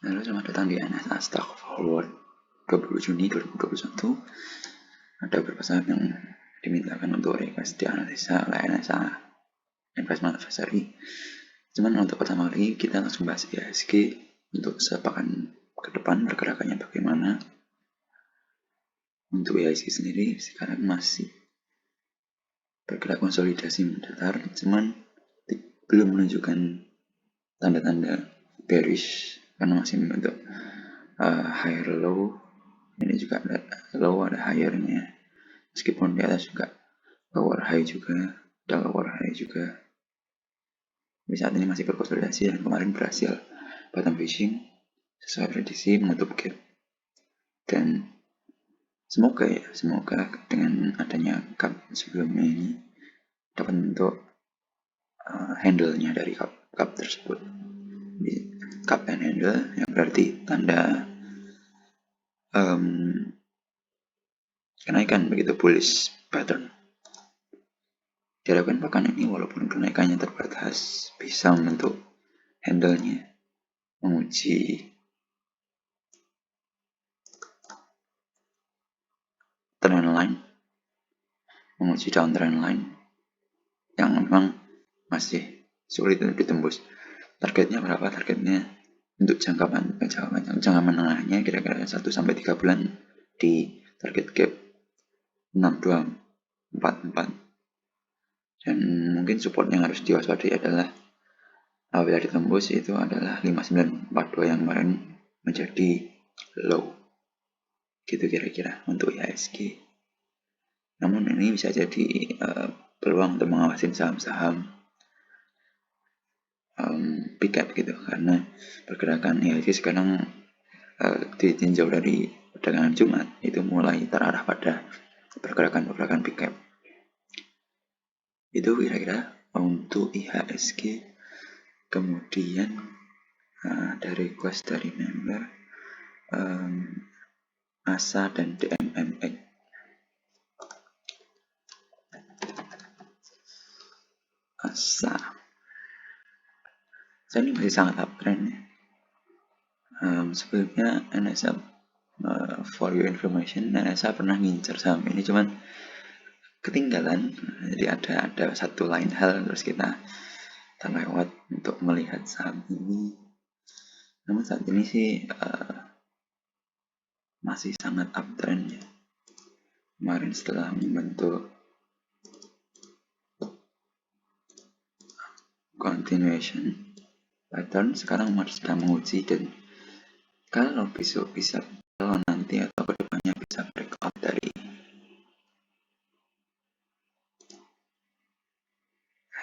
Halo, selamat datang di NSA Stock Forward 20 Juni 2021. Ada beberapa saat yang dimintakan untuk request dianalisa oleh NSA Investment Advisory. Cuman untuk pertama kali kita langsung bahas IHSG untuk sepekan ke depan pergerakannya bagaimana. Untuk IHSG sendiri sekarang masih bergerak konsolidasi mendatar, cuman belum menunjukkan tanda-tanda bearish karena masih membentuk higher low. Ini juga ada low, ada higher-nya. Meskipun di atas juga lower high juga, ada lower high juga. Tapi saat ini masih berkonsolidasi dan kemarin berhasil bottom fishing sesuai prediksi menutup gap. Dan semoga dengan adanya cup sebelumnya ini dapat bentuk handle-nya dari cup tersebut. Di cup and handle yang berarti tanda kenaikan begitu bullish pattern. Diharapkan pekan ini walaupun kenaikannya terbatas bisa membentuk handle-nya, menguji trend line, menguji downtrend line yang memang masih sulit untuk ditembus. Targetnya berapa? Targetnya untuk jangka menengahnya kira-kira 1-3 bulan di target gap 6244. Dan mungkin support yang harus diwaspadai adalah apabila ditembus itu adalah 5942 yang kemarin menjadi low. Gitu kira-kira untuk IHSG. Namun ini bisa jadi peluang untuk mengawasin saham-saham big cap gitu, karena pergerakan IHSG sekarang ditinjau dari perdagangan Jumat itu mulai terarah pada pergerakan big cap. Itu kira-kira untuk IHSG. Kemudian ada request dari member ASA dan DMMX. ASA ini masih sangat uptrend ya. Sebelumnya NSA for your information, NSA pernah ngincer saham ini cuman ketinggalan, jadi ada satu lain hal terus kita terlewat untuk melihat saham ini. Namun saat ini sih masih sangat uptrend ya. Kemarin setelah membentuk continuation pattern, sekarang masih sedang menguji, dan kalau besok bisa, kalau nanti atau kedepannya bisa breakout dari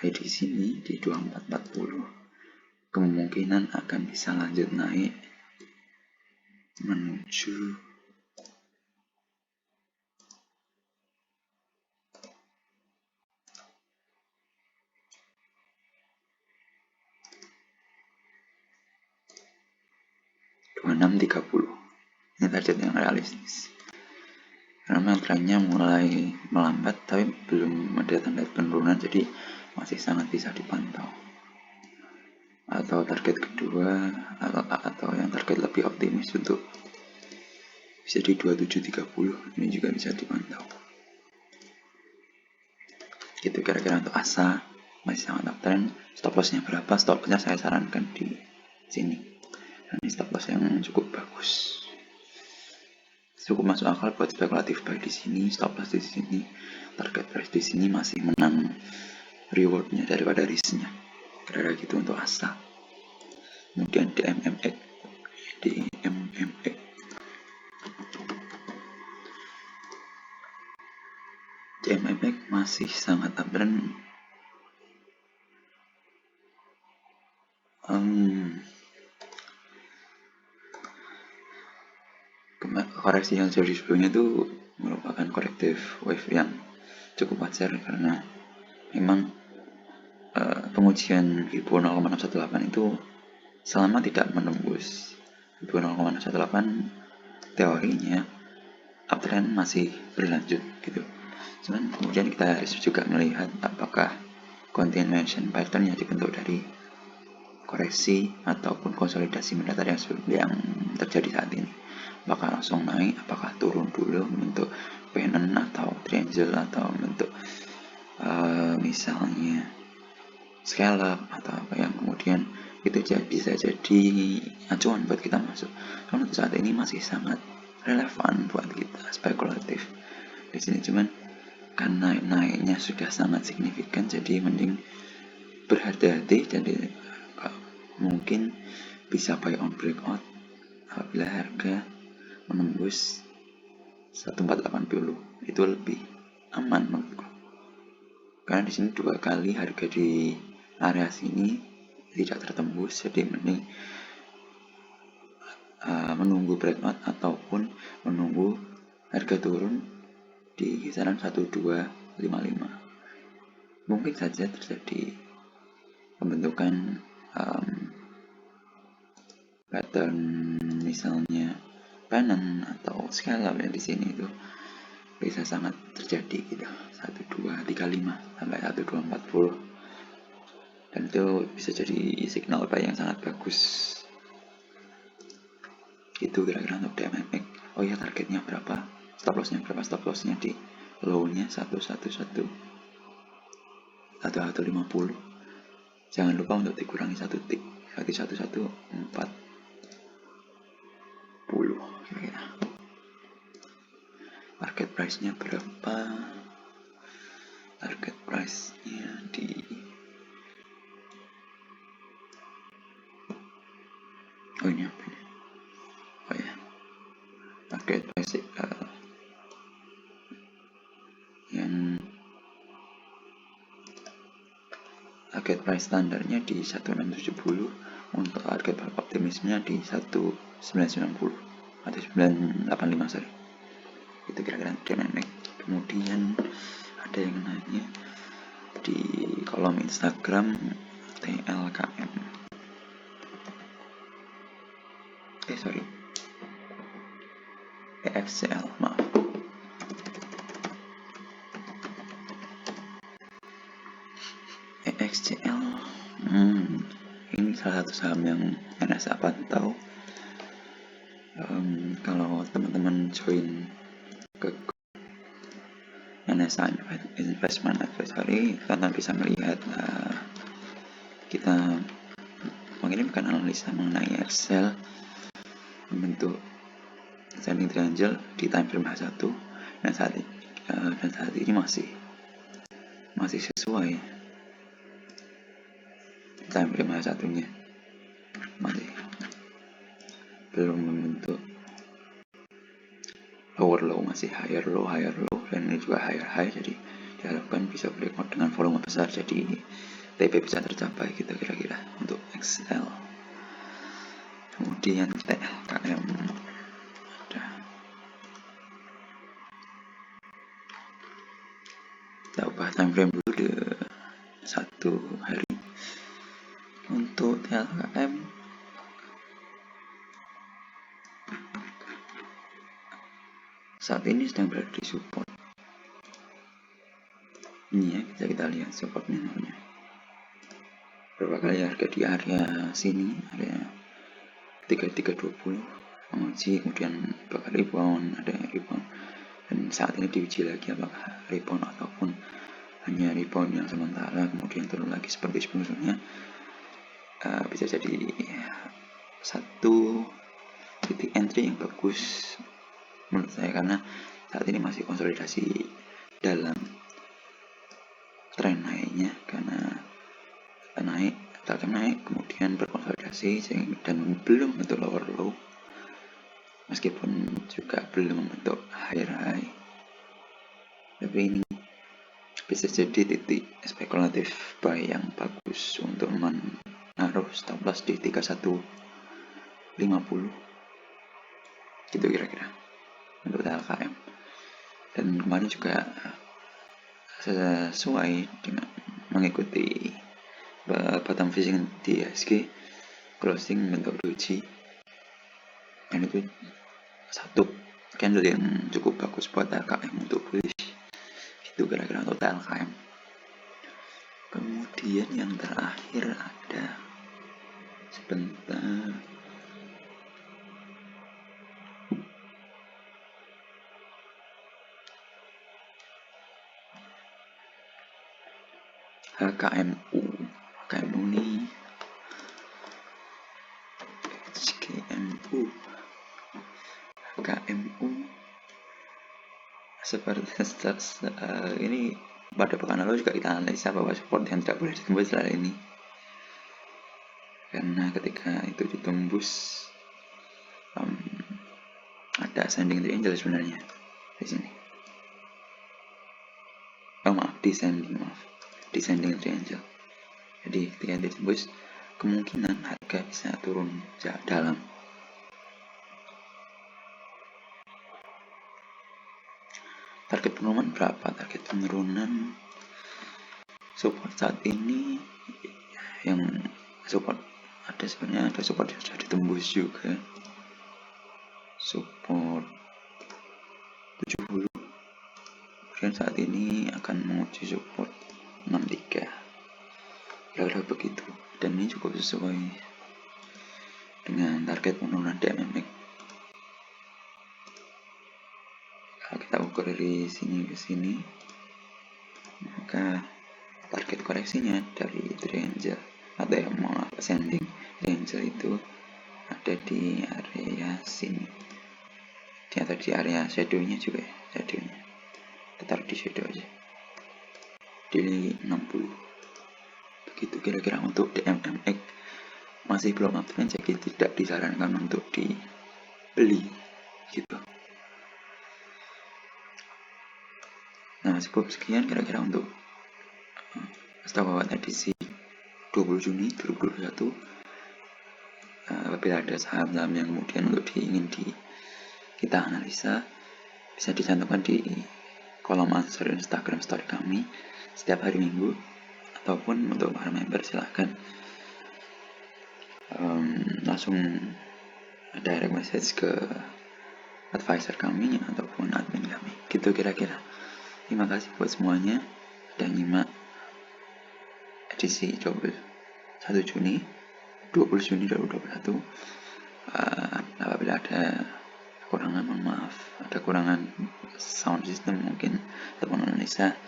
high di sini di 2440, kemungkinan akan bisa lanjut naik menuju ini target yang realistis. Karena trennya mulai melambat tapi belum ada tanda penurunan, jadi masih sangat bisa dipantau. Atau target kedua atau yang target lebih optimis untuk bisa di 2730, ini juga bisa dipantau. Gitu kira-kira untuk ASA masih sangat uptrend. Stop lossnya berapa? Stop lossnya saya sarankan di sini. Ini stop loss yang cukup bagus, cukup masuk akal buat spekulatif buy di sini. Stop loss di sini, target price di sini masih menang rewardnya daripada risknya. Kira-kira gitu untuk ASA. Kemudian DMMX masih sangat uptrend. Koreksi yang terjadi sebelumnya itu merupakan corrective wave yang cukup wajar, karena memang pengujian Fibo 0,618 itu selama tidak menembus Fibo 0,618 teorinya uptrend masih berlanjut gitu. Cuman kemudian kita harus juga melihat apakah continuation pattern yang dibentuk dari koreksi ataupun konsolidasi mendasar yang terjadi saat ini. Apakah langsung naik, apakah turun dulu membentuk pennant atau triangle atau membentuk misalnya scallop atau apa yang kemudian itu bisa jadi acuan buat kita masuk. Karena untuk saat ini masih sangat relevan buat kita spekulatif di sini, cuman karena naiknya sudah sangat signifikan, jadi mending berhati-hati. Jadi mungkin bisa buy on breakout apabila harga menembus 1480, itu lebih aman menurutku. Karena di sini 2 kali harga di area sini tidak tertembus, jadi mending menunggu breakout ataupun menunggu harga turun di kisaran 1255. Mungkin saja terjadi pembentukan pattern misalnya pennant atau scallop yang di sini itu bisa sangat terjadi gitu, 1235 sampai 1240, dan itu bisa jadi signal buy yang sangat bagus. Itu kira-kira untuk DMMX. Oh ya, targetnya berapa, stop lossnya berapa? Stop lossnya di low-nya 111 atau 150. Jangan lupa untuk dikurangi 1 tick, berarti 1140 kira-kira. Target price-nya berapa? Target price-nya di ini apa ini? Oh ya, target price yang target price standarnya di 1670, untuk target optimisnya di 1990 atau 985 sorry. Itu kira-kira dynamic. Kemudian ada yang nanya di kolom Instagram TLKM, EXCL, maaf. EXCL, ini salah satu saham yang NSA pantau. Kalau teman-teman join ke NSA Investment Advisory, kalian bisa melihat kita mengirimkan analisa mengenai Excel membentuk descending triangle di time frame H1, dan saat ini masih sesuai time frame H1 nya, masih belum membentuk lower low, masih higher low, dan ini juga higher high, jadi diharapkan bisa breakout dengan volume besar, jadi TP bisa tercapai gitu kira-kira untuk XL. Kemudian TLKM ada, kita ubah time frame dulu di 1 hari. Untuk TLKM saat ini sedang berada di support. Ini ya, bisa kita lihat supportnya namanya. Berapa kali harga di area sini, area 3320 menguji, kemudian bakal rebound, ada rebound, dan saat ini diuji lagi apakah rebound ataupun hanya rebound yang sementara kemudian turun lagi seperti sebelumnya. Bisa jadi satu titik entry yang bagus menurut saya, karena saat ini masih konsolidasi dalam tren naiknya, karena naik kemudian berkonsolidasi dan belum bentuk lower low, meskipun juga belum membentuk higher high, tapi ini bisa jadi titik spekulatif buy yang bagus untuk menaruh stop loss di 3150 gitu kira-kira untuk TLKM. Dan kemarin juga sesuai dengan mengikuti bottom fishing di IHSG, closing bentuk doji, dan itu satu candle yang cukup bagus buat TLKM untuk bullish. Itu kira-kira untuk TLKM. Kemudian yang terakhir ada Sebentar. HKMU nih HKMU seperti ini pada pekan lalu juga kita analisa bahwa support yang tidak boleh ditembus adalah ini, karena ketika itu ditembus ada ascending triangle sebenarnya di sini. Descending triangle. Jadi ketika itu ditembus, kemungkinan harga bisa turun dalam. Target penurunan berapa? Target penurunan support saat ini yang support ada support yang sudah ditembus juga, support 70. Kemudian saat ini akan menguji support 63, kira-kira begitu, dan ini cukup sesuai dengan target penurunan DMMX. Kalau kita ukur dari sini ke sini, maka target koreksinya dari triangle atau ascending triangle itu ada di area sini, atau di area shadownya juga ya, shadownya taruh di shadow aja di 60. Begitu kira-kira untuk DMMX. Masih belum uptrend, jadi tidak disarankan untuk dibeli gitu. Nah, cukup sekian kira-kira untuk Astagfirullah edisi 20 Juni 2021. Apabila ada saham-saham yang kemudian ingin kita analisa, bisa dicantumkan di kolom answer Instagram story kami setiap hari Minggu, ataupun untuk para member silahkan langsung direct message ke advisor kami ataupun admin kami, gitu kira-kira. Terima kasih buat semuanya dan nyimak edisi 21 Juni 2021. Apabila ada kekurangan, mohon maaf. Ada kurangan sound system mungkin ataupun analisa,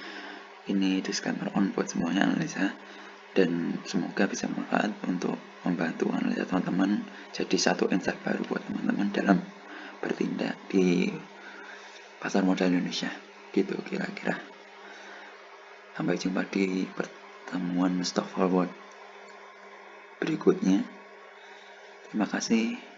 ini disclaimer on buat semuanya analisa, dan semoga bisa bermanfaat untuk membantu analisa teman-teman jadi satu insight baru buat teman-teman dalam bertindak di pasar modal Indonesia, gitu kira-kira. Sampai jumpa di pertemuan stock forward berikutnya. Terima kasih.